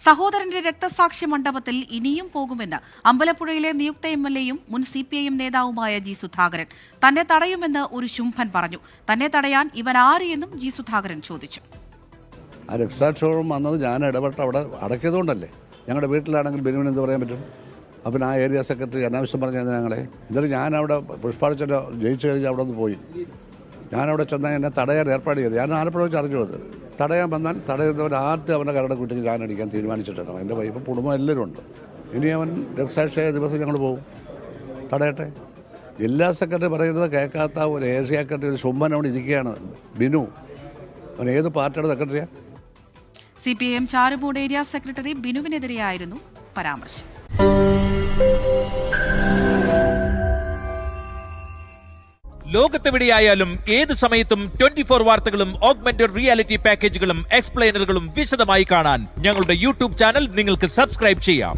സഹോദരന്റെ രക്തസാക്ഷി മണ്ഡപത്തിൽ ഇനിയും പോകുമെന്ന് അമ്പലപ്പുഴയിലെ നിയുക്ത എംഎൽഎയും മുൻ CPIM നേതാവുമായ ജി സുധാകരൻ. തന്നെ തടയുമെന്ന് ഒരു ശുംഭൻ പറഞ്ഞു. തന്നെ തടയാൻ ഇവൻ ആര് എന്നും ജി സുധാകരൻ ചോദിച്ചു. ആ രക്തസാക്ഷിയോളം വന്നത് ഞാൻ ഇടപെട്ട് അവിടെ അടയ്ക്കതുകൊണ്ടല്ലേ. ഞങ്ങളുടെ വീട്ടിലാണെങ്കിൽ ബെനുവിന് എന്ത് പറയാൻ പറ്റും? അപ്പം ആ ഏരിയ സെക്രട്ടറി അനാവശ്യം പറഞ്ഞാൽ ഞങ്ങളെ എന്നിട്ട് ഞാനവിടെ പുഷ്പാളിച്ചൊക്കെ ജയിച്ചു കഴിഞ്ഞ് അവിടെ നിന്ന് പോയി. ഞാനവിടെ ചെന്നാൽ എന്നെ തടയാൻ ഏർപ്പാട് ചെയ്തു. ഞാൻ ആലപ്പുഴ വെച്ച് അറിഞ്ഞു അത്. തടയാൻ വന്നാൽ തടയുന്നവൻ ആദ്യം അവൻ്റെ കരടെ കുട്ടിക്ക് ഞാനടിക്കാൻ തീരുമാനിച്ചിട്ടുണ്ട്. എൻ്റെ വൈഫും കുടുംബം എല്ലാവരും ഉണ്ട്. ഇനി അവൻ രക്തസാക്ഷിയായ ദിവസം ഞങ്ങൾ പോകും. തടയട്ടെ. ജില്ലാ സെക്രട്ടറി പറയുന്നത് കേൾക്കാത്ത ഒരു ഏരിയ സെക്രട്ടറി ഒരു ശുംഭൻ അവിടെ ഇരിക്കുകയാണ്. ബിനു അവൻ ഏത് പാർട്ടിയുടെ സെക്രട്ടറിയാണ്? CPIM ചാരുമൂട് ഏരിയ സെക്രട്ടറി ബിനുവിനെതിരെയായിരുന്നു പരാമർശം. ലോകത്തെവിടെയായാലും ഏത് സമയത്തും 24 വാർത്തകളും ഓഗ്മെന്റഡ് റിയാലിറ്റി പാക്കേജുകളും എക്സ്പ്ലെയിനറുകളും വിശദമായി കാണാൻ ഞങ്ങളുടെ YouTube ചാനൽ നിങ്ങൾക്ക് സബ്സ്ക്രൈബ് ചെയ്യാം.